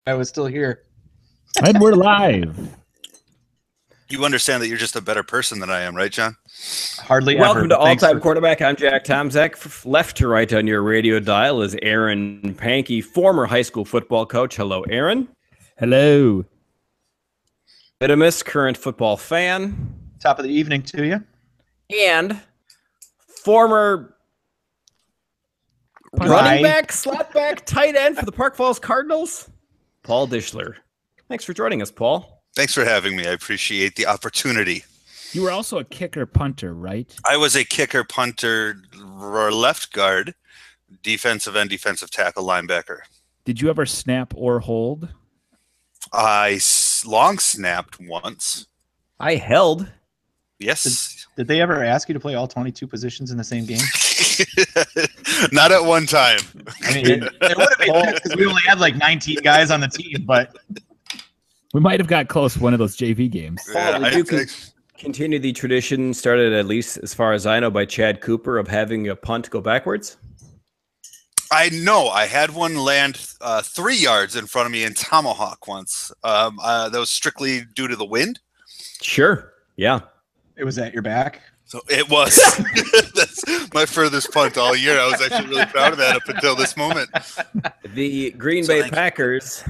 I was still here. And we're live. You understand that you're just a better person than I am, right, John? Hardly Welcome ever. to All Time Quarterback. I'm Jack Tomzak. Left to right on your radio dial is Aaron Pankey, former high school football coach. Hello, Aaron. Hello. Vitamus, current football fan. Top of the evening to you. And former running back, slot back, tight end for the Park Falls Cardinals, Paul Dishler. Thanks for joining us, Paul. Thanks for having me. I appreciate the opportunity. You were also a kicker punter, right? I was a kicker, punter, left guard, defensive end, defensive tackle, linebacker. Did you ever snap or hold? I long snapped once. I held. Yes. Did they ever ask you to play all 22 positions in the same game? Not at one time. I mean, it would have been because we only had like 19 guys on the team, but we might have got close one of those JV games. Paul, did you continue the tradition started, at least as far as I know, by Chad Cooper of having a punt go backwards? I know. I had one land 3 yards in front of me in Tomahawk once. That was strictly due to the wind. Sure. Yeah. it was at your back. So it was. That's my furthest punt all year. I was actually really proud of that up until this moment. The Green Bay Packers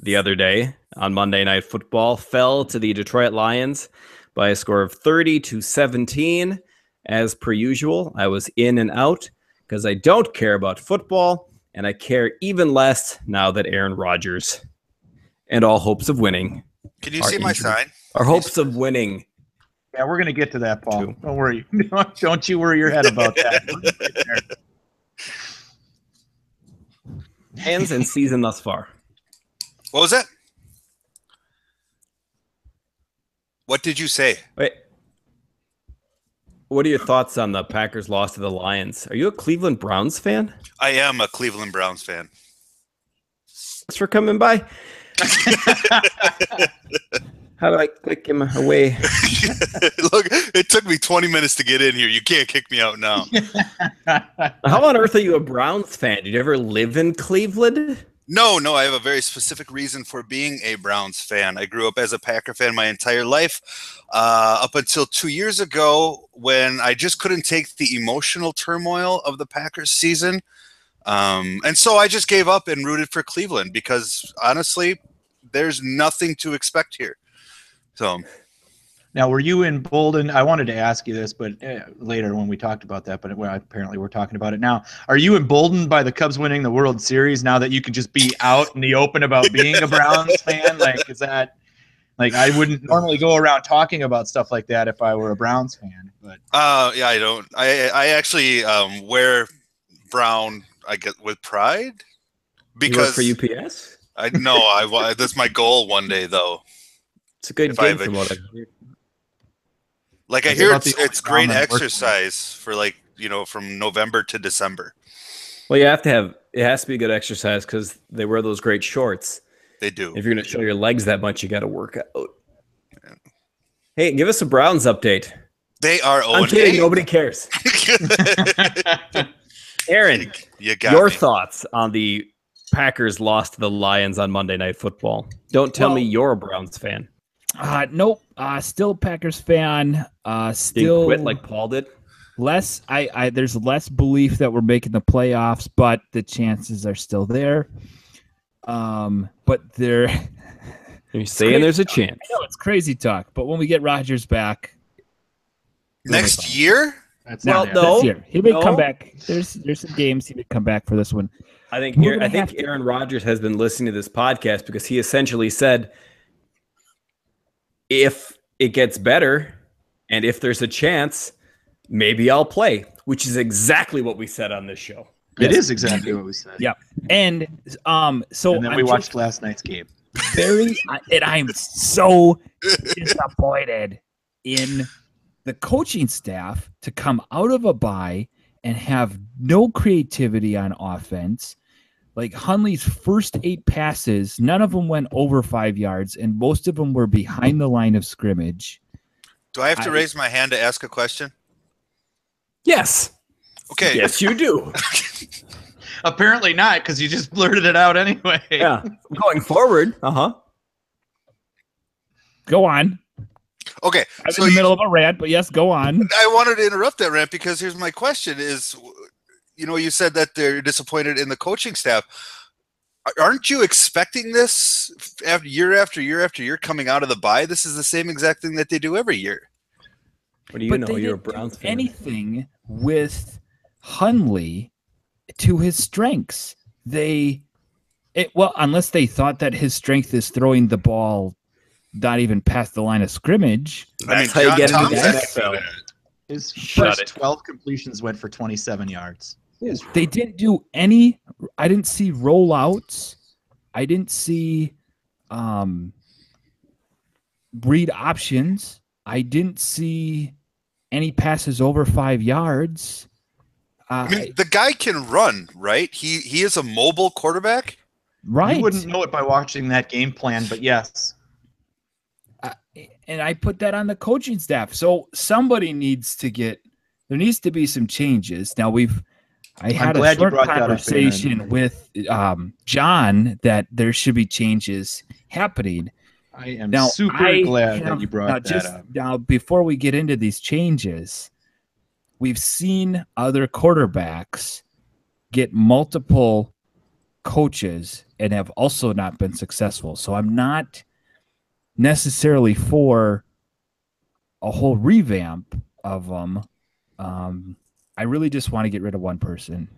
the other day on Monday Night Football fell to the Detroit Lions by a score of 30-17. As per usual, I was in and out because I don't care about football, and I care even less now that Aaron Rodgers and all hopes of winning. Can you see my sign? Our hopes of winning. Yeah, we're going to get to that, Paul. Don't worry. Don't you worry your head about that. Hands and season thus far. What was that? What did you say? Wait. What are your thoughts on the Packers' loss to the Lions? Are you a Cleveland Browns fan? I am a Cleveland Browns fan. Thanks for coming by. How do I click him away? Look, it took me 20 minutes to get in here. You can't kick me out now. How on earth are you a Browns fan? Did you ever live in Cleveland? No, I have a very specific reason for being a Browns fan. I grew up as a Packer fan my entire life, up until 2 years ago when I just couldn't take the emotional turmoil of the Packers season. And so I just gave up and rooted for Cleveland because, honestly, there's nothing to expect here. So, now, were you emboldened? I wanted to ask you this, but later when we talked about that, but apparently we're talking about it now. Are you emboldened by the Cubs winning the World Series now that you can just be out in the open about being a Browns fan? Like, is that like I wouldn't normally go around talking about stuff like that if I were a Browns fan? But yeah, I don't. I actually wear brown. I get with pride because you work for UPS. I know. That's my goal one day, though. It's a good game from what I hear. Like I hear it's great exercise for from November to December. Well, it has to be good exercise because they wear those great shorts. They do. If you're going to show your legs that much, you got to work out. Yeah. Hey, give us a Browns update. They are 0-8. I'm kidding. Nobody cares. Aaron, your thoughts on the Packers loss to the Lions on Monday Night Football? Don't tell me you're a Browns fan. Nope. Still Packers fan. Still quit like Paul did. Less. There's less belief that we're making the playoffs, but the chances are still there. But they're. You're saying there's a chance. I know it's crazy talk, but when we get Rodgers back next year. This year. He may come back. There's some games he may come back for this one. I think Aaron Rodgers has been listening to this podcast because he essentially said, if it gets better and if there's a chance, maybe I'll play, which is exactly what we said on this show. It is exactly what we said. Yeah. And then we watched last night's game. I'm so disappointed in the coaching staff to come out of a bye and have no creativity on offense. Like Hundley's first 8 passes, none of them went over 5 yards, and most of them were behind the line of scrimmage. Do I have to raise my hand to ask a question? Yes. Okay. Yes, you do. Apparently not, because you just blurted it out anyway. Yeah. Going forward. Go on. Okay. I'm in the middle of a rant, but yes, go on. I wanted to interrupt that rant because here's my question is, you said that they're disappointed in the coaching staff. Aren't you expecting this year after year after year coming out of the bye? This is the same exact thing that they do every year. What do you know? You're a Browns fan. Anything with Hundley to his strengths. Unless they thought that his strength is throwing the ball not even past the line of scrimmage. That's how you get into the NFL. His first 12 completions went for 27 yards. They didn't do any. I didn't see rollouts. I didn't see read options. I didn't see any passes over 5 yards. The guy can run, right? He is a mobile quarterback. Right. You wouldn't know it by watching that game plan, but yes. And I put that on the coaching staff. So somebody needs to there needs to be some changes. Now I had a short conversation with John that there should be changes happening. I am super glad that you brought that up. Now, before we get into these changes, we've seen other quarterbacks get multiple coaches and have also not been successful. So I'm not necessarily for a whole revamp of them. I really just want to get rid of one person.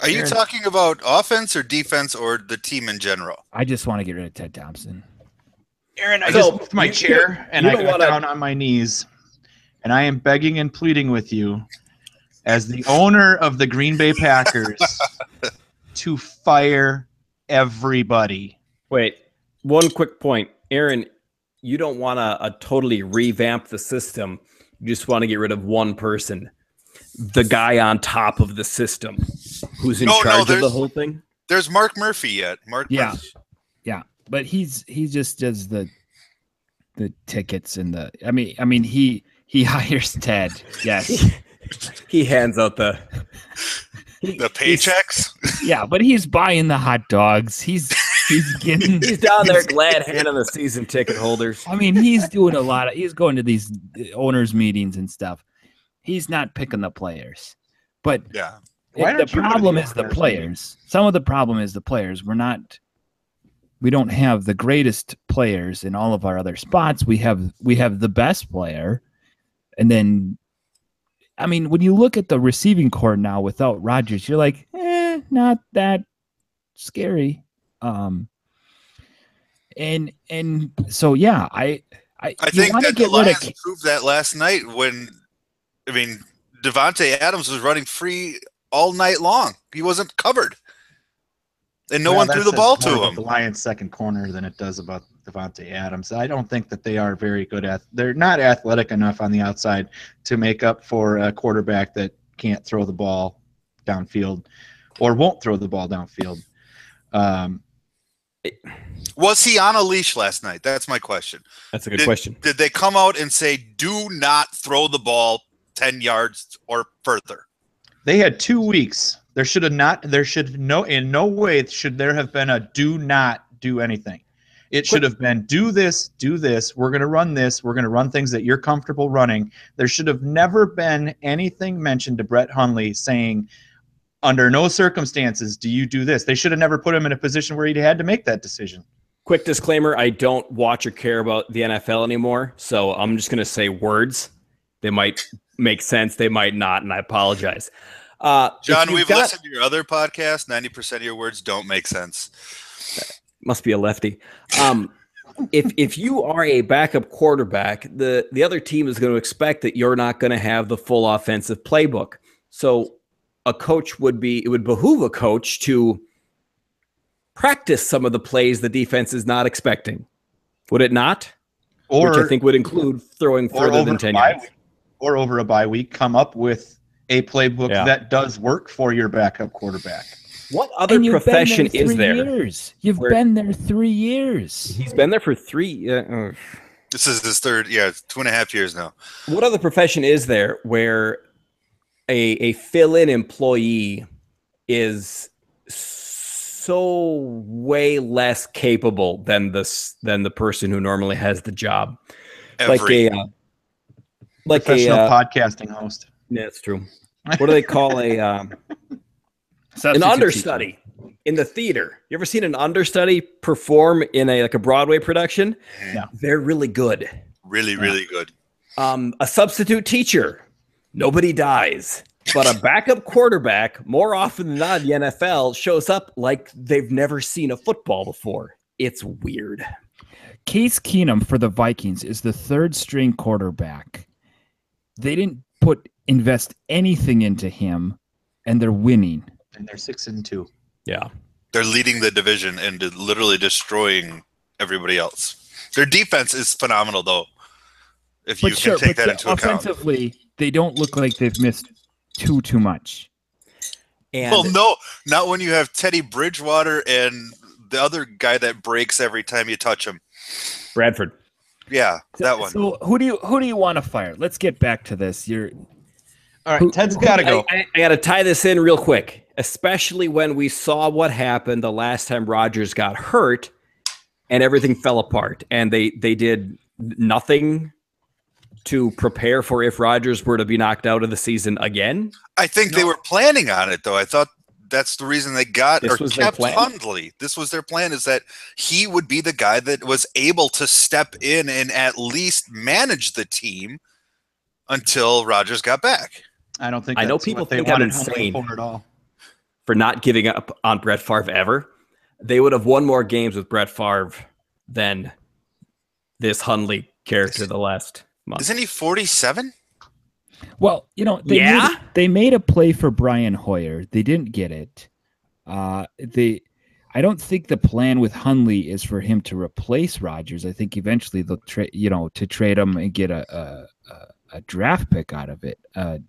Are you talking about offense or defense or the team in general? I just want to get rid of Ted Thompson. Aaron, I just moved my chair and I got down on my knees, and I am begging and pleading with you as the owner of the Green Bay Packers to fire everybody. Wait, one quick point. Aaron, you don't want to totally revamp the system. You just want to get rid of one person. The guy on top of the system who's in charge of the whole thing. There's Mark Murphy yet. Murphy. Yeah. But he just does the tickets and he hires Ted. Yes. He hands out the paychecks. Yeah, but he's buying the hot dogs. He's down there glad handing the season ticket holders. I mean, he's doing he's going to these owners meetings and stuff. He's not picking the players. But yeah. The problem is the players. Some of the problem is the players. We don't have the greatest players in all of our other spots. We have the best player. And then, I mean, when you look at the receiving core now without Rodgers, you're like, not that scary. And so, yeah, I think that the Lions proved that last night when, Devontae Adams was running free all night long. He wasn't covered. And no one threw the ball to him. The Lions' second corner than it does about Devontae Adams. I don't think that they are very good they're not athletic enough on the outside to make up for a quarterback that can't throw the ball downfield or won't throw the ball downfield. Was he on a leash last night? That's my question. That's a good question. Did they come out and say, do not throw the ball 10 yards or further? They had 2 weeks. In no way should there have been a do not do anything. It should have been do this. We're going to run this. We're going to run things that you're comfortable running. There should have never been anything mentioned to Brett Hundley saying, under no circumstances do you do this. They should have never put him in a position where he had to make that decision. Quick disclaimer, I don't watch or care about the NFL anymore, so I'm just going to say words. They might make sense, they might not, and I apologize. John, we've listened to your other podcast. 90% of your words don't make sense. Must be a lefty. If you are a backup quarterback, the other team is going to expect that you're not going to have the full offensive playbook. So it would behoove a coach to practice some of the plays the defense is not expecting. Would it not? Which I think would include throwing further than 10 yards. Or over a bye week, come up with a playbook that does work for your backup quarterback. What other profession is there? You've been there 3 years. He's been there for 3 This is his third, 2.5 years now. What other profession is there where a fill-in employee is so way less capable than the person who normally has the job. Professional podcasting host. Yeah, that's true. What do they call an understudy in the theater? You ever seen an understudy perform in a Broadway production? Yeah, they're really good. Really good. A substitute teacher, nobody dies. But a backup quarterback, more often than not in the NFL, shows up like they've never seen a football before. It's weird. Case Keenum for the Vikings is the third string quarterback. They didn't invest anything into him, and they're winning. And they're 6-2. Yeah. They're leading the division and literally destroying everybody else. Their defense is phenomenal, though, if you can take that into account. Offensively, they don't look like they've missed too much. And well, no, not when you have Teddy Bridgewater and the other guy that breaks every time you touch him. Bradford. Yeah, that one. So who do you want to fire? Let's get back to this. All right, Ted's got to go. I got to tie this in real quick, especially when we saw what happened the last time Rodgers got hurt and everything fell apart, and they did nothing to prepare for if Rodgers were to be knocked out of the season again. I think they were planning on it, though. I thought that's the reason they kept Hundley. This was their plan, is that he would be the guy that was able to step in and at least manage the team until Rodgers got back. I don't think I know people think I'm insane for not giving up on Brett Favre ever. They would have won more games with Brett Favre than this Hundley character the last month. Isn't he 47? Well, they made a play for Brian Hoyer. They didn't get it. I don't think the plan with Hundley is for him to replace Rodgers. I think eventually they'll to trade him and get a draft pick out of it. But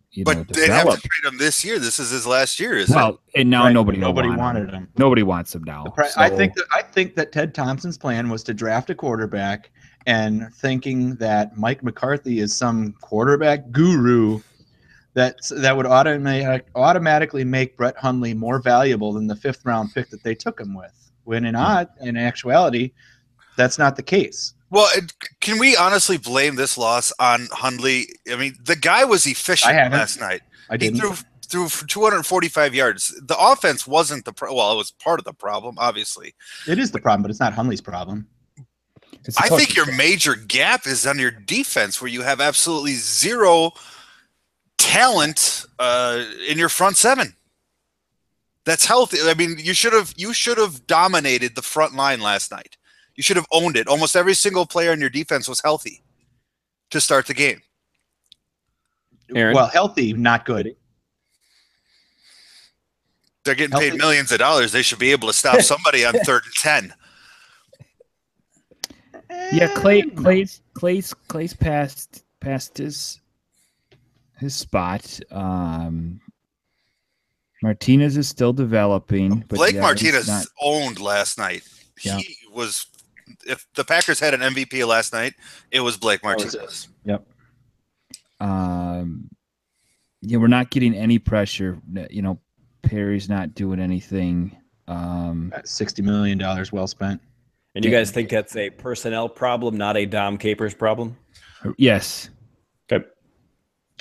they have to trade him this year. This is his last year, isn't it? And now nobody wanted him. Nobody wants him now. I think that Ted Thompson's plan was to draft a quarterback, and thinking that Mike McCarthy is some quarterback guru that would automatically make Brett Hundley more valuable than the 5th round pick that they took him with. When in actuality, that's not the case. Well, can we honestly blame this loss on Hundley? I mean, the guy was efficient last night. He threw for 245 yards. The offense wasn't it was part of the problem, obviously. It is the problem, but it's not Hundley's problem. I think your major gap is on your defense, where you have absolutely zero talent in your front seven. That's healthy. I mean, you should have dominated the front line last night. You should have owned it. Almost every single player in your defense was healthy to start the game. Aaron? Well, healthy, not good. They're getting paid millions of dollars. They should be able to stop somebody on 3rd and 10. Yeah, Clay's passed his spot. Martinez is still developing. But Blake Martinez owned last night. Yeah. He was. If the Packers had an MVP last night, it was Blake Martinez. Yep. We're not getting any pressure. Perry's not doing anything. $60 million well spent. And you guys think that's a personnel problem, not a Dom Capers problem? Yes. Okay.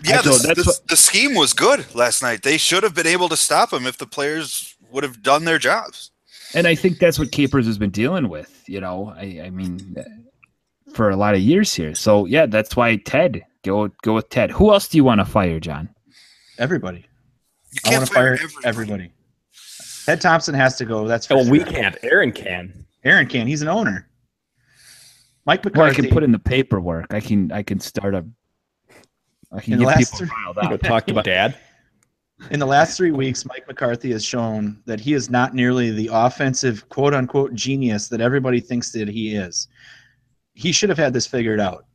Yeah, the scheme was good last night. They should have been able to stop him if the players would have done their jobs. And I think that's what Capers has been dealing with, I mean, for a lot of years here. So, yeah, that's why Ted. Go with Ted. Who else do you want to fire, John? Everybody. I want to fire everybody. Ted Thompson has to go. That's we can't. Aaron can. Aaron can. He's an owner. Mike McCarthy. Well, I can put in the paperwork. I can start a. I can get people riled up. Talked about Dad. In the last 3 weeks, Mike McCarthy has shown that he is not nearly the offensive quote-unquote genius that everybody thinks that he is. He should have had this figured out.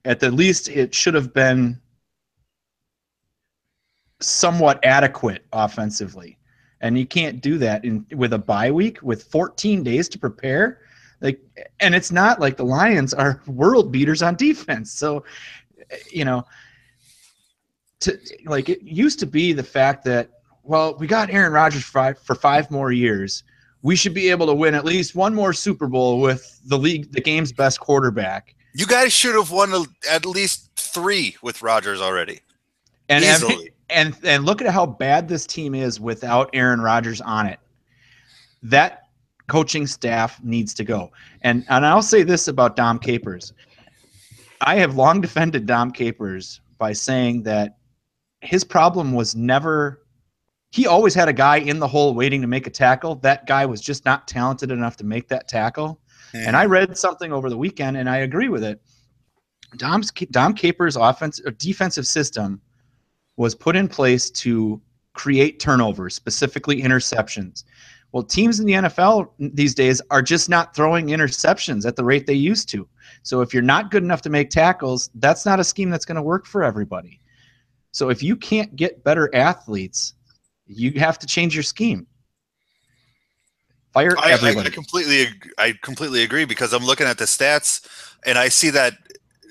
At the least, it should have been somewhat adequate offensively. And you can't do that with a bye week with 14 days to prepare. And it's not like the Lions are world beaters on defense. So, it used to be the fact that well, we got Aaron Rodgers for 5 more years. We should be able to win at least one more Super Bowl with the game's best quarterback. You guys should have won at least 3 with Rodgers already. And easily. And look at how bad this team is without Aaron Rodgers on it. That coaching staff needs to go. And I'll say this about Dom Capers. I have long defended Dom Capers by saying that his problem was never – he always had a guy in the hole waiting to make a tackle. That guy was just not talented enough to make that tackle. And I read something over the weekend, and I agree with it. Dom Capers' defensive system was put in place to create turnovers, specifically interceptions. Well, teams in the NFL these days are just not throwing interceptions at the rate they used to. So if you're not good enough to make tackles, that's not a scheme that's going to work for everybody. So if you can't get better athletes, you have to change your scheme. Fire everybody. I completely agree, because I'm looking at the stats and I see that,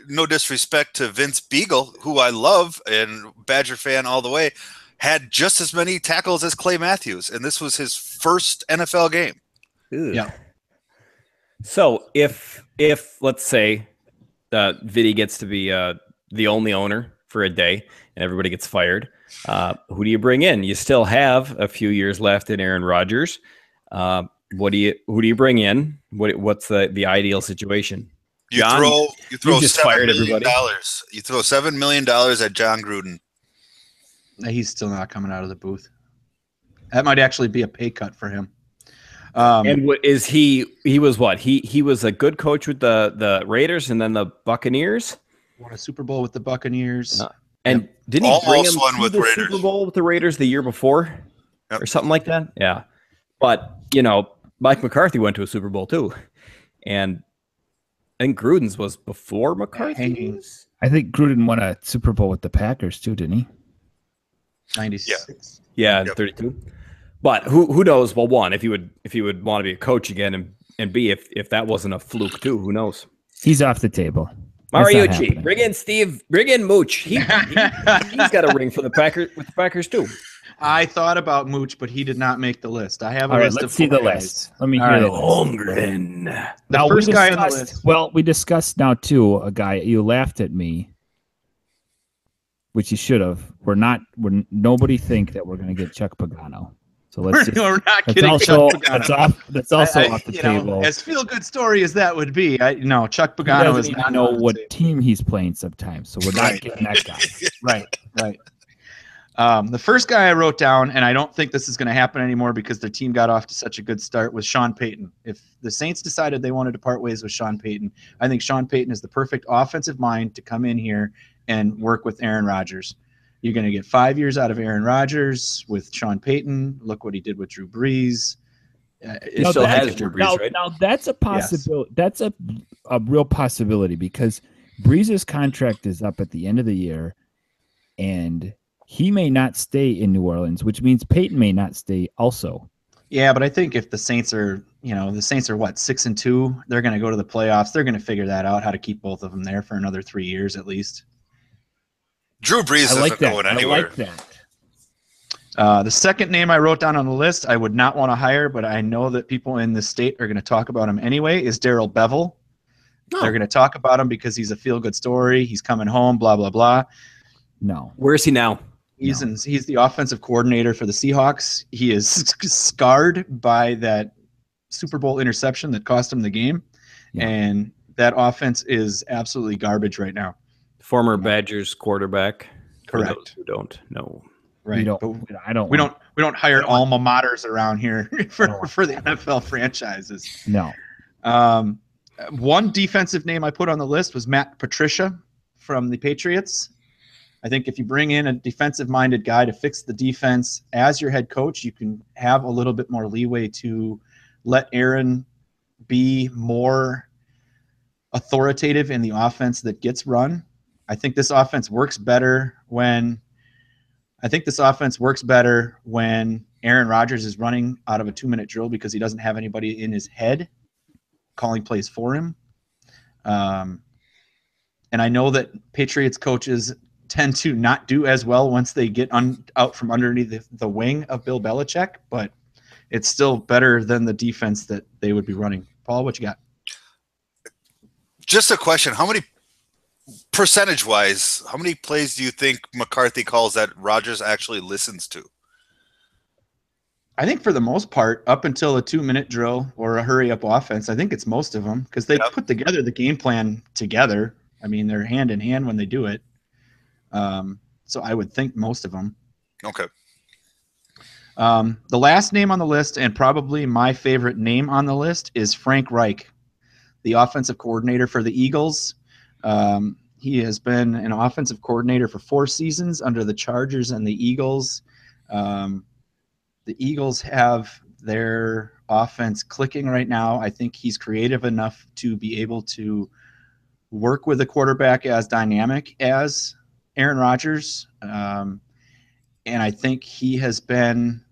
no disrespect to Vince Beagle, who I love and Badger fan all the way, had just as many tackles as Clay Matthews, and this was his first NFL game. Ew. Yeah. So if let's say Vinny gets to be the only owner for a day and everybody gets fired, who do you bring in? You still have a few years left in Aaron Rodgers. Who do you bring in? What's the ideal situation? You John, throw just $7 fired million. everybody. You throw $7 million at John Gruden. He's still not coming out of the booth. That might actually be a pay cut for him. And what is he? He was what? He was a good coach with the Raiders and then the Buccaneers. Won a Super Bowl with the Buccaneers. And didn't he bring him won to with the Raiders. Super Bowl with the Raiders the year before, or something like that? Yeah. But Mike McCarthy went to a Super Bowl too, and I think Gruden's was before McCarthy's. I think Gruden won a Super Bowl with the Packers too, didn't he? 96. Yeah, 32. But who knows? Well, one, if he would want to be a coach again, and B, if that wasn't a fluke too, who knows? He's off the table. That's not Mariucci, happening. bring in Steve, bring in Mooch. He's got a ring for the Packers with the Packers too. I thought about Mooch, but he did not make the list. I have a All right, list let's of see the 4 guys. list. Let me All hear right. the list. Holmgren. The first guy on the list. Well, we discussed now too a guy. You laughed at me, which you should have. We're nobody think that we're going to get Chuck Pagano. So let's just. We're not That's kidding. also Chuck Pagano. that's also off the table. As feel good story as that would be, Chuck He Pagano doesn't is even not know on the what table. team he's playing sometimes, so we're not Right. getting that guy. Right. The first guy I wrote down, and I don't think this is going to happen anymore because their team got off to such a good start, was Sean Payton. If the Saints decided they wanted to part ways with Sean Payton, I think Sean Payton is the perfect offensive mind to come in here and work with Aaron Rodgers. You're going to get 5 years out of Aaron Rodgers with Sean Payton. Look what he did with Drew Brees. He still has Drew Brees, right? Now that's a possibility. That's a real possibility because Brees' contract is up at the end of the year, and he may not stay in New Orleans, which means Peyton may not stay also. Yeah, but I think if the Saints are, the Saints are what, 6-2, they're going to go to the playoffs. They're going to figure that out, how to keep both of them there for another 3 years at least. Drew Brees isn't going anywhere. I like that. The second name I wrote down on the list, I would not want to hire, but I know that people in the state are going to talk about him anyway, is Darrell Bevel. No. They're going to talk about him because he's a feel-good story. He's coming home, blah, blah, blah. No. Where is he now? He's the offensive coordinator for the Seahawks. He is scarred by that Super Bowl interception that cost him the game, and that offense is absolutely garbage right now. Former Badgers quarterback. Correct. For those who don't know. Right. We don't hire alma maters around here for the NFL franchises. No. One defensive name I put on the list was Matt Patricia from the Patriots. I think if you bring in a defensive-minded guy to fix the defense as your head coach, you can have a little bit more leeway to let Aaron be more authoritative in the offense that gets run. I think this offense works better when Aaron Rodgers is running out of a 2-minute drill because he doesn't have anybody in his head calling plays for him. And I know that Patriots coaches tend to not do as well once they get out from underneath the wing of Bill Belichick, but it's still better than the defense that they would be running. Paul, what you got? Just a question. How many percentage-wise, how many plays do you think McCarthy calls that Rodgers actually listens to? I think for the most part, up until a 2-minute drill or a hurry-up offense, I think it's most of them because they put together the game plan together. I mean, they're hand in hand when they do it. So I would think most of them. Okay. The last name on the list, and probably my favorite name on the list, is Frank Reich, the offensive coordinator for the Eagles. He has been an offensive coordinator for 4 seasons under the Chargers and the Eagles. The Eagles have their offense clicking right now. I think he's creative enough to be able to work with a quarterback as dynamic as Aaron Rodgers. And I think he has been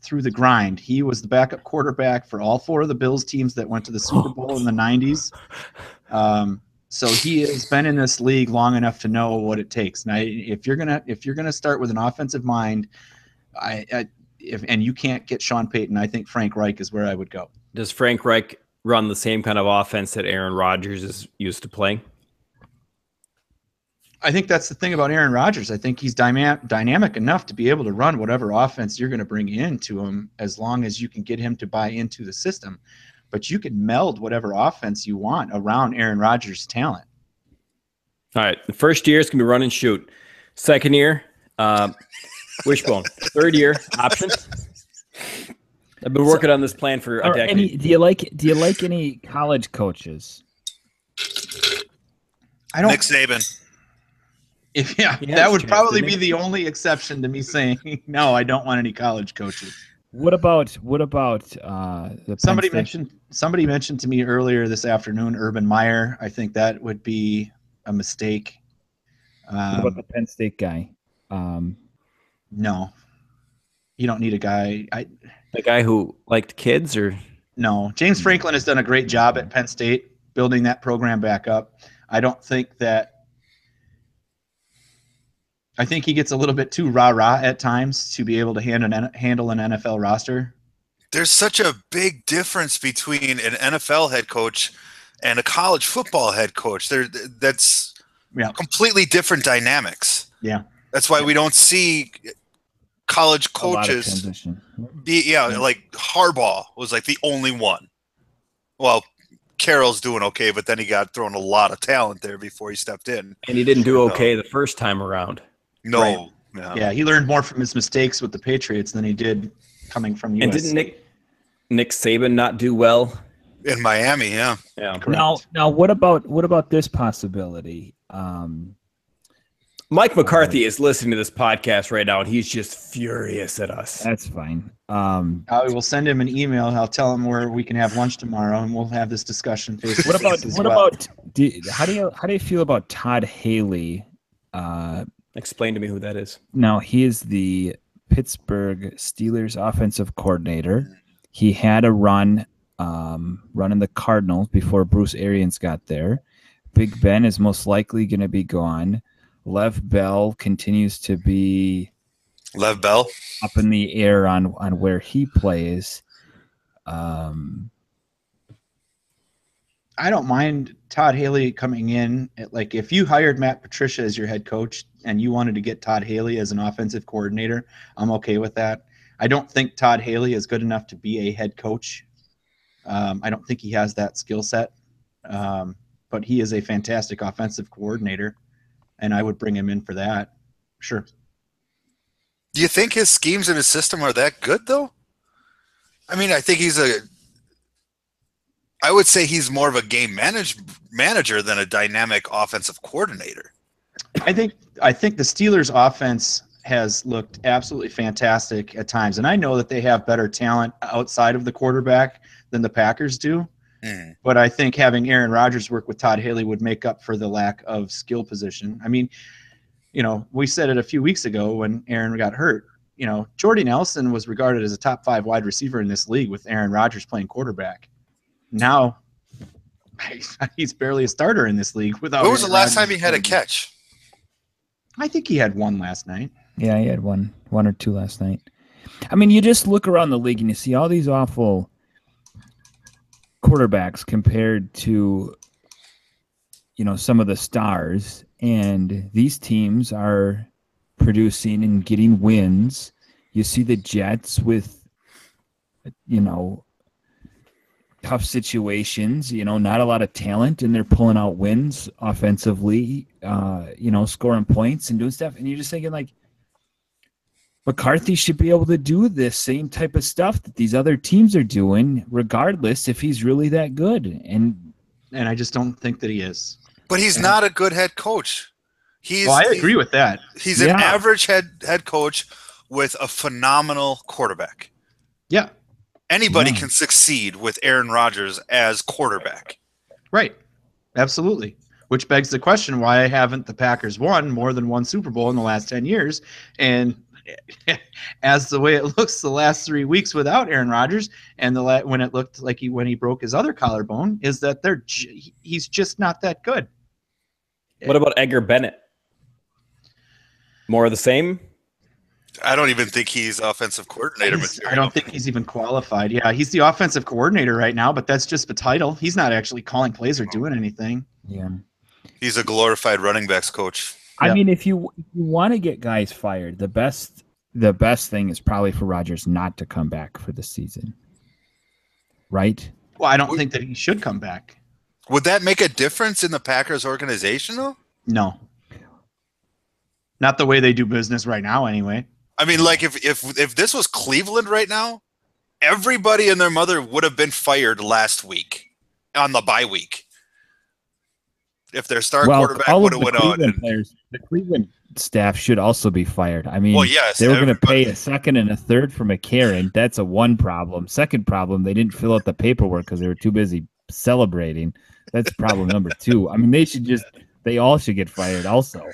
through the grind. He was the backup quarterback for all 4 of the Bills teams that went to the Super Bowl in the 90s. So he has been in this league long enough to know what it takes. Now, if you're gonna start with an offensive mind, and you can't get Sean Payton, I think Frank Reich is where I would go. Does Frank Reich run the same kind of offense that Aaron Rodgers is used to playing? I think that's the thing about Aaron Rodgers. I think he's dynamic enough to be able to run whatever offense you're going to bring into him, as long as you can get him to buy into the system. But you can meld whatever offense you want around Aaron Rodgers' talent. All right. The first year is going to be run and shoot. Second year, wishbone. Third year, option. I've been working on this plan for a decade. Do you like any college coaches? I don't. Nick Saban. That would probably be the only exception to me saying no. I don't want any college coaches. What about somebody mentioned to me earlier this afternoon Urban Meyer. I think that would be a mistake. What about the Penn State guy? No, you don't need a guy. The guy who liked kids, or no? James Franklin has done a great job at Penn State building that program back up. I don't think that. I think he gets a little bit too rah-rah at times to be able to handle an NFL roster. There's such a big difference between an NFL head coach and a college football head coach. That's completely different dynamics. Yeah. That's why we don't see college coaches like Harbaugh was like the only one. Well, Carroll's doing okay, but then he got thrown a lot of talent there before he stepped in. And he didn't do okay the first time around. No. Right. Yeah. Yeah, he learned more from his mistakes with the Patriots than he did coming from USC. And didn't Nick Saban not do well in Miami? Yeah. Correct. Now, what about this possibility? Mike McCarthy is listening to this podcast right now, and he's just furious at us. That's fine. I will send him an email. I'll tell him where we can have lunch tomorrow, and we'll have this discussion. What about? How do you feel about Todd Haley? Explain to me who that is. Now, he is the Pittsburgh Steelers offensive coordinator. He had a run in the Cardinals before Bruce Arians got there. Big Ben is most likely going to be gone. Lev Bell continues to be Lev Bell up in the air on where he plays. I don't mind Todd Haley coming in. Like, if you hired Matt Patricia as your head coach and you wanted to get Todd Haley as an offensive coordinator, I'm okay with that. I don't think Todd Haley is good enough to be a head coach. I don't think he has that skill set. But he is a fantastic offensive coordinator, and I would bring him in for that. Sure. Do you think his schemes and his system are that good, though? I mean, I think I would say he's more of a game manager than a dynamic offensive coordinator. I think the Steelers' offense has looked absolutely fantastic at times, and I know that they have better talent outside of the quarterback than the Packers do. But I think having Aaron Rodgers work with Todd Haley would make up for the lack of skill position. I mean, we said it a few weeks ago when Aaron got hurt. Jordy Nelson was regarded as a top 5 wide receiver in this league with Aaron Rodgers playing quarterback. Now he's barely a starter in this league without. When was the last time he had a catch? I think he had one last night. Yeah, he had one or two last night. I mean, you just look around the league and you see all these awful quarterbacks compared to, some of the stars, and these teams are producing and getting wins. You see the Jets with, tough situations, not a lot of talent, and they're pulling out wins offensively, scoring points and doing stuff. And you're just thinking, like, McCarthy should be able to do this same type of stuff that these other teams are doing, regardless if he's really that good. And I just don't think that he is. But he's not a good head coach. I agree with that. He's an average head coach with a phenomenal quarterback. Yeah. Anybody can succeed with Aaron Rodgers as quarterback. Right. Absolutely. Which begs the question, why haven't the Packers won more than one Super Bowl in the last 10 years? And as the way it looks the last 3 weeks without Aaron Rodgers, and when it looked like when he broke his other collarbone, is that he's just not that good. What about Edgar Bennett? More of the same? I don't even think he's offensive coordinator material. I don't think he's even qualified. Yeah, he's the offensive coordinator right now, but that's just the title. He's not actually calling plays or doing anything. Yeah. He's a glorified running backs coach. I mean, if you want to get guys fired, the best thing is probably for Rodgers not to come back for the season. Right? Well, I don't think that he should come back. Would that make a difference in the Packers organization, though? No. Not the way they do business right now, anyway. I mean, like, if this was Cleveland right now, everybody and their mother would have been fired last week on the bye week. If their star quarterback would have went on. The Cleveland staff should also be fired. I mean, yes, they were going to pay a second and a third for McCarron. That's a one problem. Second problem, they didn't fill out the paperwork because they were too busy celebrating. That's problem number 2. I mean, they all should get fired also.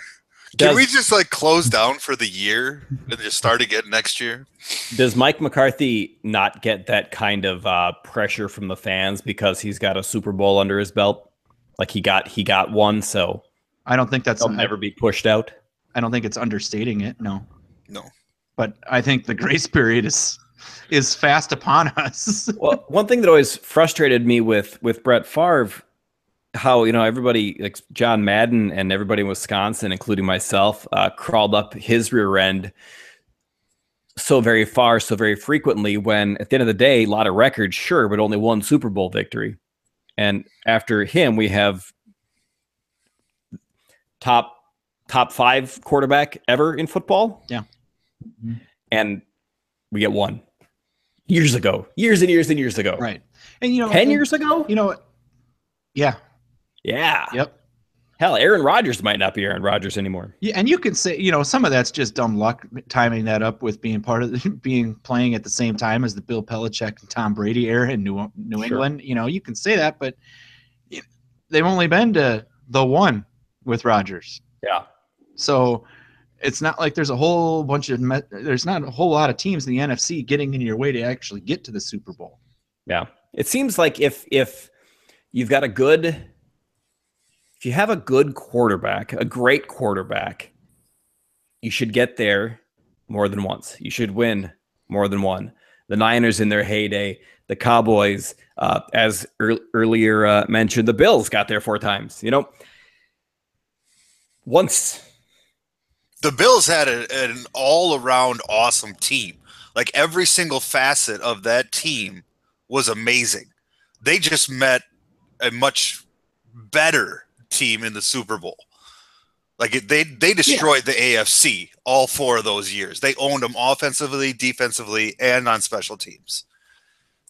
Can we just close down for the year and just start again next year? Does Mike McCarthy not get that kind of pressure from the fans because he's got a Super Bowl under his belt? Like he got one, so I don't think he'll never be pushed out. I don't think it's understating it. No. But I think the grace period is fast upon us. Well, one thing that always frustrated me with Brett Favre, how everybody like John Madden and everybody in Wisconsin, including myself, crawled up his rear end so very far, so very frequently. When at the end of the day, a lot of records, sure, but only one Super Bowl victory. And after him, we have top 5 quarterback ever in football. Yeah. And we get one years and years ago. Right. And 10 years ago? Yeah. Yeah. Yep. Hell, Aaron Rodgers might not be Aaron Rodgers anymore. Yeah, and you can say, some of that's just dumb luck, timing that up with being playing at the same time as the Bill Belichick and Tom Brady era in New England. You can say that, but they've only been to the one with Rodgers. Yeah. So it's not like there's a whole bunch of there's not a whole lot of teams in the NFC getting in your way to actually get to the Super Bowl. Yeah. It seems like if you've got if you have a good quarterback, a great quarterback, you should get there more than once. You should win more than one. The Niners in their heyday, the Cowboys, as earlier mentioned, the Bills got there 4 times. Once. The Bills had an all-around awesome team. Like every single facet of that team was amazing. They just met a much better team in the Super Bowl. They destroyed the AFC all 4 of those years. They owned them offensively, defensively, and on special teams.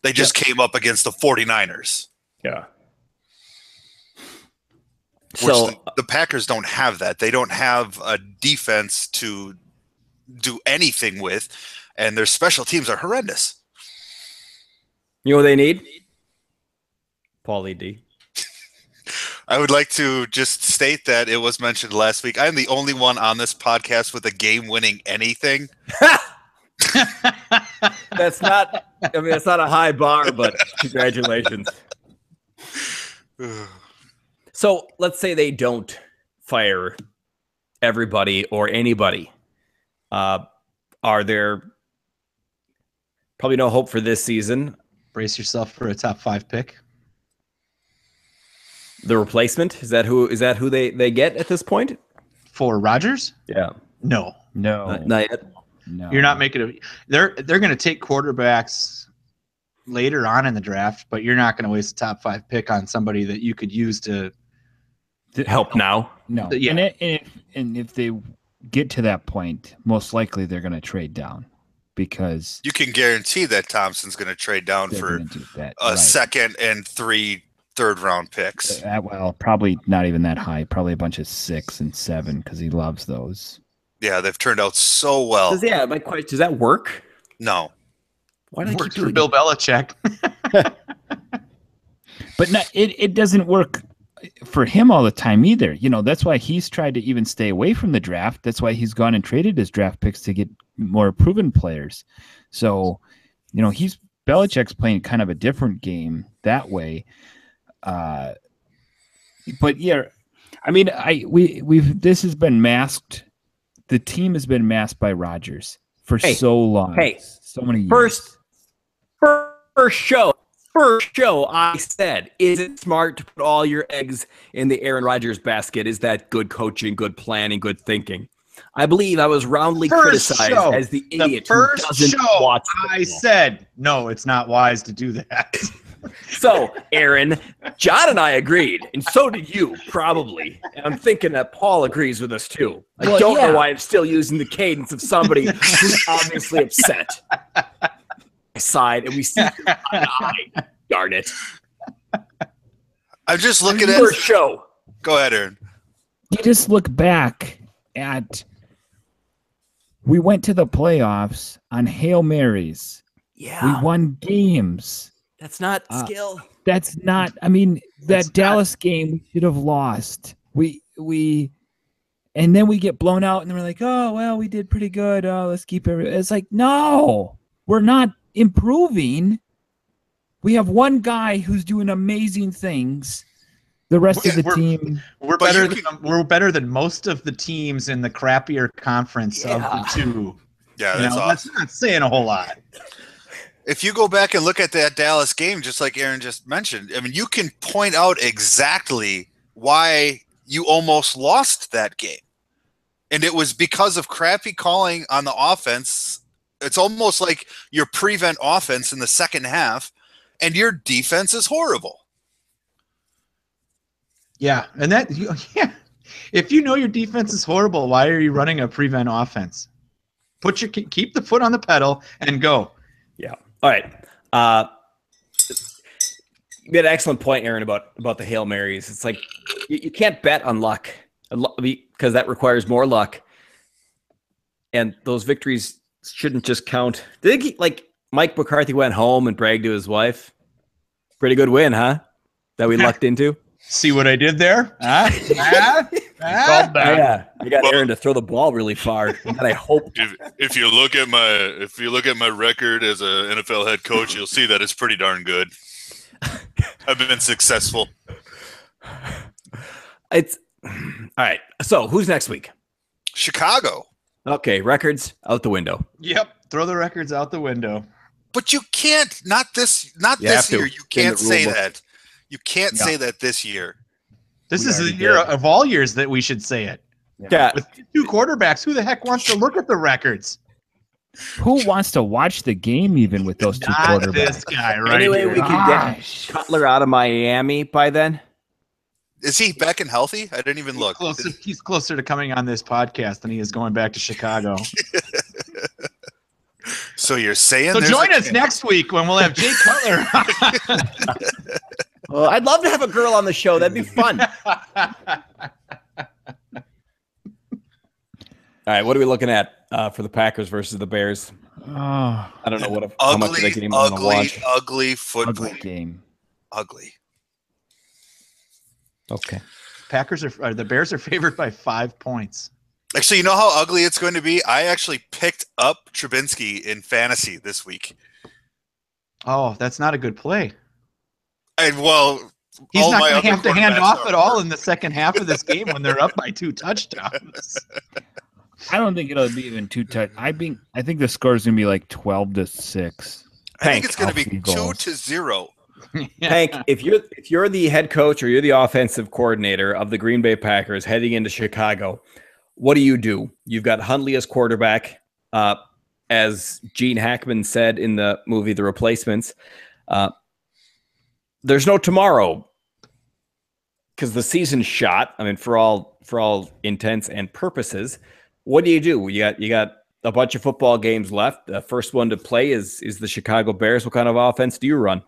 They just came up against the 49ers. Yeah. So the Packers don't have that. They don't have a defense to do anything with, and their special teams are horrendous. You know what they need? Paulie D. I would like to just state that it was mentioned last week. I'm the only one on this podcast with a game-winning anything. That's not a high bar, but congratulations. So let's say they don't fire everybody or anybody. Are there probably no hope for this season? Brace yourself for a top 5 pick. The replacement, is that who they get at this point? For Rodgers? Yeah. No. No. Not yet. No. You're not making a they're going to take quarterbacks later on in the draft, but you're not going to waste a top 5 pick on somebody that you could use to help now. No. Yeah. And if they get to that point, most likely they're going to trade down because You can guarantee that Thompson's going to trade down they're for gonna do that. a second and 3 third-round picks. Well, probably not even that high. Probably a bunch of 6 and 7 because he loves those. Yeah, they've turned out so well. My question, does that work? No. Why do I keep work for doing Bill Belichick. But it doesn't work for him all the time either. That's why he's tried to even stay away from the draft. That's why he's gone and traded his draft picks to get more proven players. So, Belichick's playing kind of a different game that way. But yeah, I mean, this has been masked. The team has been masked by Rodgers for so long. So many years. First show, I said, is it smart to put all your eggs in the Aaron Rodgers basket? Is that good coaching, good planning, good thinking? I believe I was roundly criticized as the idiot who doesn't watch football. I said, no, it's not wise to do that. So, Aaron, John and I agreed, and so did you, probably. And I'm thinking that Paul agrees with us, too. I don't know why I'm still using the cadence of somebody who's obviously upset. Side, and we see eye to eye. Darn it. I'm just looking at first show. Go ahead, Aaron. You just look back at we went to the playoffs on Hail Marys. Yeah. We won games. That's not skill. That's not, I mean, that Dallas game we should have lost. And then we get blown out and we're like, oh, well, we did pretty good. Oh, let's keep it. It's like, no, we're not improving. We have one guy who's doing amazing things. The rest of the team, we're better than most of the teams in the crappier conference of the two. Yeah, that's awesome. That's not saying a whole lot. If you go back and look at that Dallas game, just like Aaron just mentioned, I mean, you can point out exactly why you almost lost that game. And it was because of crappy calling on the offense. It's almost like your prevent offense in the second half, and your defense is horrible. Yeah, and if you know your defense is horrible, why are you running a prevent offense? Keep the foot on the pedal and go. Yeah. All right. You had an excellent point, Aaron, about the Hail Marys. It's like you can't bet on luck because that requires more luck. And those victories shouldn't just count. Like Mike McCarthy went home and bragged to his wife. Pretty good win, huh? That we lucked into. See what I did there? Yeah, I got Aaron to throw the ball really far, and I hope. If you look at my record as an NFL head coach, you'll see that it's pretty darn good. I've been successful. It's all right. So who's next week? Chicago. Okay, records out the window. Yep, throw the records out the window. But you can't. Not this year. You can't say that. You can't say that this year. This is the year of all years that we should say it. Yeah. With 2 quarterbacks, who the heck wants to look at the records? Who wants to watch the game even with those 2 quarterbacks? This guy right anyway, here. we could get Cutler out of Miami by then. Is he back and healthy? I didn't even look. He's closer to coming on this podcast than he is going back to Chicago. So you're saying? So join us next week when we'll have Jay Cutler. Well, I'd love to have a girl on the show. That'd be fun. All right, what are we looking at for the Packers versus the Bears? I don't know how much of the game I'm gonna watch. Ugly football game. Ugly. Okay. The Bears are favored by 5 points. Actually, you know how ugly it's going to be? I actually picked up Trubinsky in fantasy this week. Oh, that's not a good play. And well, He's All not my going to other have to hand quarterbacks off are at all hurt. in the second half of this game when they're up by 2 touchdowns. I don't think it'll be even 2 touch. I think the score is going to be like 12-6. I think it's going to be Field goals. 2-0. Hank, if you're the head coach or you're the offensive coordinator of the Green Bay Packers heading into Chicago, what do? You've got Hundley as quarterback, as Gene Hackman said in the movie The Replacements. There's no tomorrow because the season's shot. I mean, for all intents and purposes, what do? You got a bunch of football games left. The first one to play is the Chicago Bears. What kind of offense do you run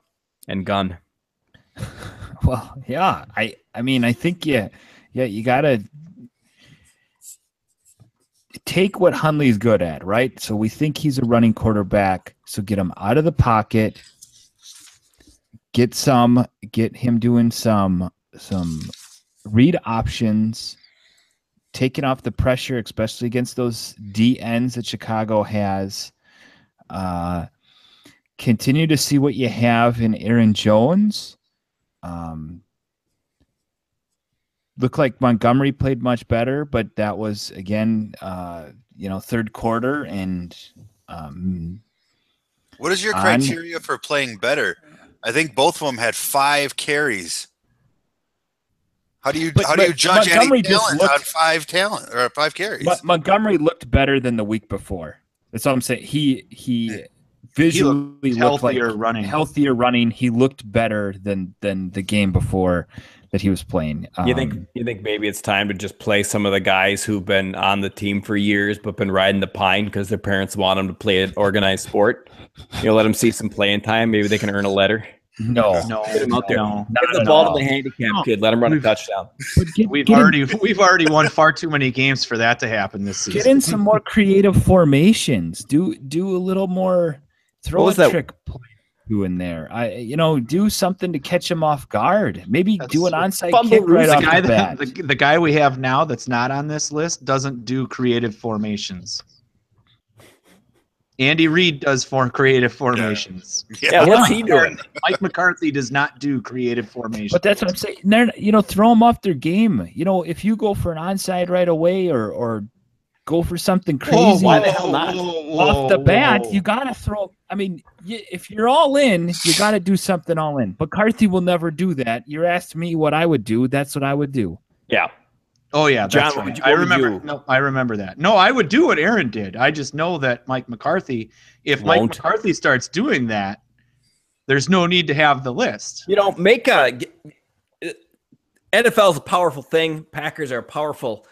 and gun? Well, yeah. I mean, I think you got to take what Hundley's good at, right? So we think he's a running quarterback. So get him out of the pocket. Get him doing some read options, taking off the pressure, especially against those DNs that Chicago has. Continue to see what you have in Aaron Jones. Looked like Montgomery played much better, but that was again, third quarter. And What is your criteria for playing better? I think both of them had 5 carries. How do you judge Montgomery any talent on 5 carries? But Montgomery looked better than the week before. That's all I'm saying. He visually looked like healthier running. He looked better than the game before that he was playing. You think maybe it's time to just play some of the guys who've been on the team for years but been riding the pine because their parents want them to play an organized sport? Let them see some playing time. Maybe they can earn a letter. No. Get him out there. Give the ball to the handicap kid. Let him run a touchdown. We've already won far too many games for that to happen this season. Get in some more creative formations. Do a little more. Throw a trick play in there. Do something to catch him off guard. Maybe do an onside kick right off the bat. The guy we have now that's not on this list doesn't do creative formations. Andy Reid does creative formations. Yeah, what's he doing? Mike McCarthy does not do creative formations. But that's what I'm saying. They're, throw them off their game. If you go for an onside right away or go for something crazy, why the hell not? Off the bat, you got to throw. I mean, if you're all in, you got to do something all in. McCarthy will never do that. You're asking me what I would do. That's what I would do. Yeah. Oh yeah, that's John, right. I remember that. No, I would do what Aaron did. I just know that Mike McCarthy, if Mike McCarthy starts doing that, there's no need to have the list. NFL is a powerful thing. Packers are a powerful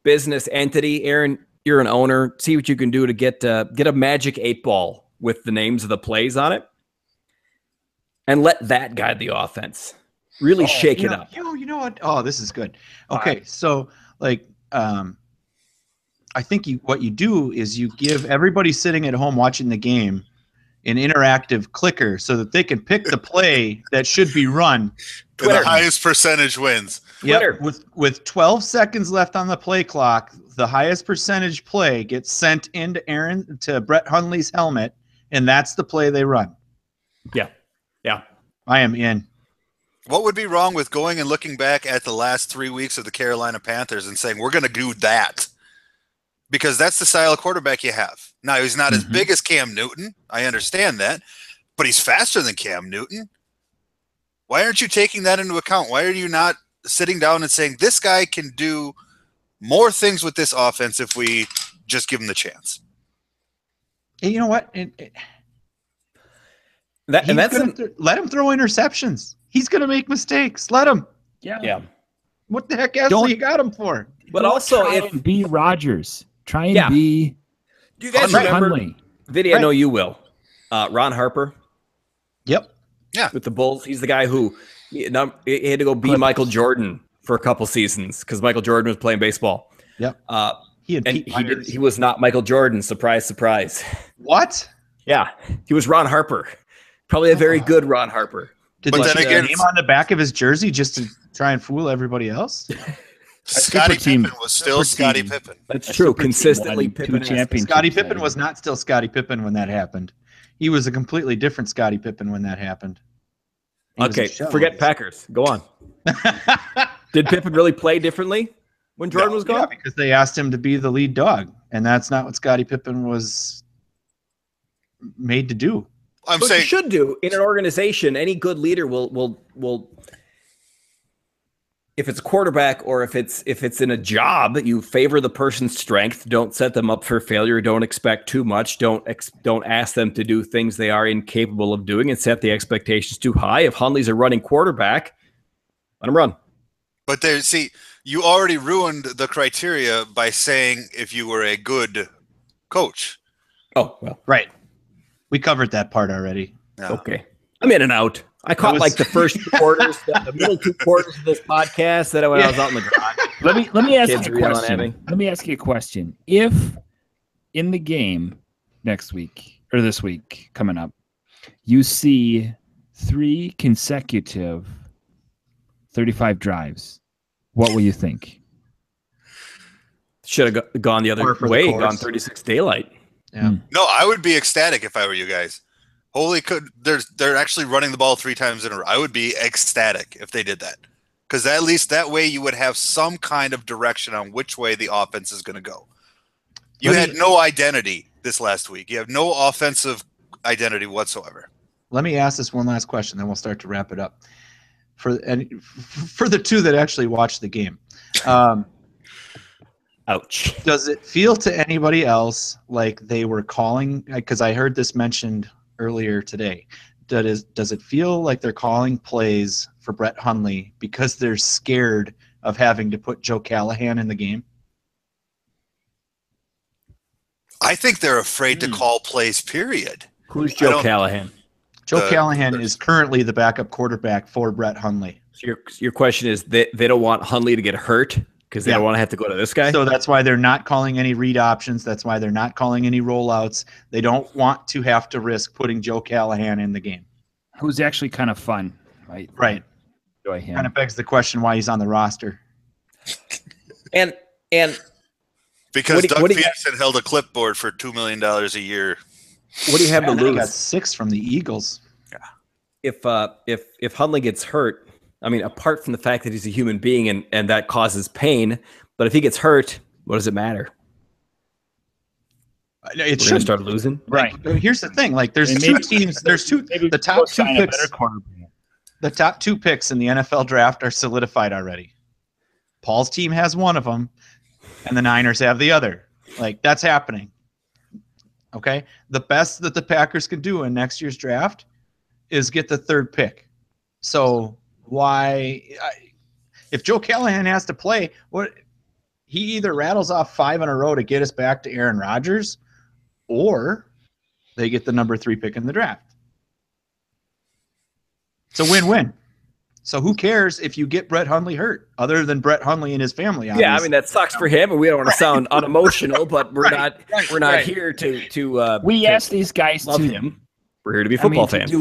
business entity. Aaron, you're an owner. See what you can do to get a magic 8 ball with the names of the plays on it, and let that guide the offense. Really shake it up. You know what? Oh, this is good. Okay, so I think what you do is you give everybody sitting at home watching the game an interactive clicker so that they can pick the play that should be run. And the highest percentage wins. Yep. With 12 seconds left on the play clock, the highest percentage play gets sent into to Brett Hundley's helmet, and that's the play they run. Yeah. I am in. What would be wrong with going and looking back at the last 3 weeks of the Carolina Panthers and saying, we're going to do that? Because that's the style of quarterback you have. Now, he's not as big as Cam Newton. I understand that. But he's faster than Cam Newton. Why aren't you taking that into account? Why are you not sitting down and saying, this guy can do more things with this offense if we just give him the chance? And you know what? Let him throw interceptions. He's going to make mistakes. Let him. Yeah. What the heck else do you got him for? But also, be Rodgers. Try and be. Do you guys remember? Vinny, I know you will. Ron Harper. Yep. Yeah. With the Bulls, he's the guy who he had to go be Michael Jordan for a couple seasons because Michael Jordan was playing baseball. Yep. He was not Michael Jordan. Surprise, surprise. What? Yeah, he was Ron Harper. Probably a very good Ron Harper. Did he put a name on the back of his jersey just to try and fool everybody else? Scottie Pippen was still Scottie Pippen. That's true. Consistently Pippen. Scottie Pippen was not still Scottie Pippen when that happened. He was a completely different Scottie Pippen when that happened. Okay, forget Packers. Go on. Did Pippen really play differently when Jordan was gone? Yeah, because they asked him to be the lead dog, and that's not what Scottie Pippen was made to do. I'm But saying you should do in an organization. Any good leader will if it's a quarterback or if it's in a job, you favor the person's strength. Don't set them up for failure. Don't expect too much. Don't ask them to do things they are incapable of doing and set the expectations too high. If Hundley's a running quarterback, let him run. But you already ruined the criteria by saying if you were a good coach. Oh, well. Right. We covered that part already. Yeah. Okay. I'm in and out. I caught like the first 2 quarters, the middle 2 quarters of this podcast that when I was out in the garage. Let me ask Kids you were a yelling at question. me. Let me ask you a question. If in the game next week or this week coming up, you see 3 consecutive 35 drives, what will you think? Should have gone the other way, gone 36 daylight. Yeah. No, I would be ecstatic if I were you guys. Holy they're actually running the ball 3 times in a row. I would be ecstatic if they did that. Because at least that way you would have some kind of direction on which way the offense is going to go. You had no identity this last week. You have no offensive identity whatsoever. Let me ask this one last question, then we'll start to wrap it up. For the 2 that actually watched the game, ouch. Does it feel to anybody else like they were calling? Because I heard this mentioned earlier today. Does it feel like they're calling plays for Brett Hundley because they're scared of having to put Joe Callahan in the game? I think they're afraid to call plays, period. Who's Joe Callahan? Joe Callahan is currently the backup quarterback for Brett Hundley. So your question is they don't want Hundley to get hurt because they don't want to have to go to this guy? So that's why they're not calling any read options. That's why they're not calling any rollouts. They don't want to have to risk putting Joe Callahan in the game. Who's actually kind of fun, right? Right. Enjoy him. Kind of begs the question why he's on the roster. And because Doug Peterson held a clipboard for $2 million a year. What do you have to lose? He got 6 from the Eagles. Yeah. If Hundley gets hurt, I mean, apart from the fact that he's a human being and that causes pain, but if he gets hurt, what does it matter? It should start losing, right? Here's the thing: like, there's 2 teams. There's 2. The top 2 picks. The top 2 picks in the NFL draft are solidified already. Paul's team has one of them, and the Niners have the other. Like, that's happening. Okay, the best that the Packers can do in next year's draft is get the 3rd pick. So if Joe Callahan has to play, he either rattles off 5 in a row to get us back to Aaron Rodgers, or they get the number 3 pick in the draft. It's a win-win. So who cares if you get Brett Hundley hurt, other than Brett Hundley and his family? Obviously. Yeah, I mean that sucks for him, and we don't want to sound unemotional, but we're not here to. We asked these guys love to him. We're here to be football fans.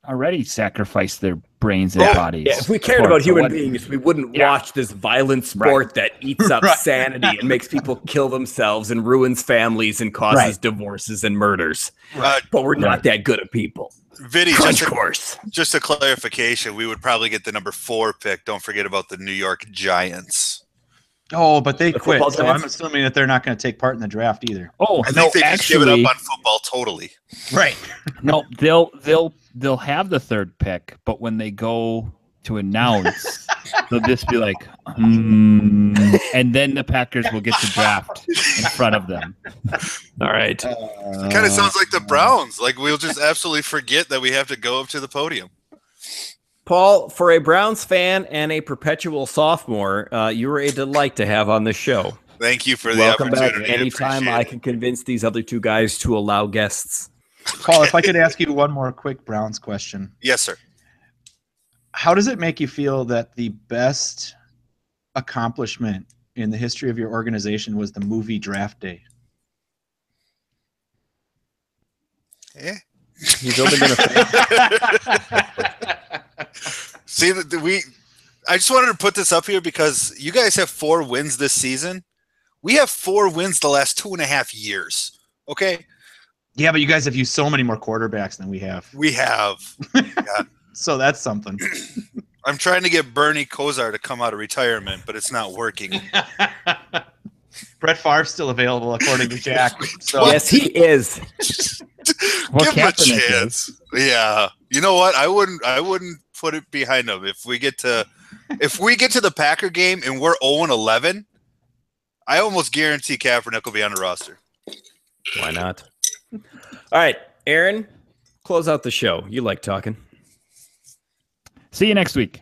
Already sacrificed their brains and bodies. Yeah, if we cared about human beings, we wouldn't watch this violent sport that eats up sanity and makes people kill themselves and ruins families and causes divorces and murders. But we're not that good at people. Vinny, course. Just a clarification, we would probably get the number 4 pick. Don't forget about the New York Giants. Oh, but they quit, so I'm assuming that they're not going to take part in the draft either. Oh, I think they just give it up on football totally. Right. No, they'll have the 3rd pick, but when they go to announce, they'll just be like, and then the Packers will get the draft in front of them. All right. It kind of sounds like the Browns. Like, we'll just absolutely forget that we have to go up to the podium. Paul, for a Browns fan and a perpetual sophomore, you were a delight to have on this show. Thank you for the Welcome opportunity. Back. Anytime I can convince these other 2 guys to allow guests. Paul, if I could ask you one more quick Browns question. Yes, sir. How does it make you feel that the best accomplishment in the history of your organization was the movie Draft Day? Yeah. He's only been a fan. See, I just wanted to put this up here because you guys have 4 wins this season. We have 4 wins the last 2.5 years. Okay. Yeah, but you guys have used so many more quarterbacks than we have. We have. Yeah. So that's something. I'm trying to get Bernie Kosar to come out of retirement, but it's not working. Brett Favre's still available, according to Jack. So Yes, he is. Give him a chance. Yeah. You know what? I wouldn't put it behind him. If we get to the Packer game and we're 0-11, I almost guarantee Kaepernick will be on the roster. Why not? All right, Aaron, close out the show. You like talking. See you next week.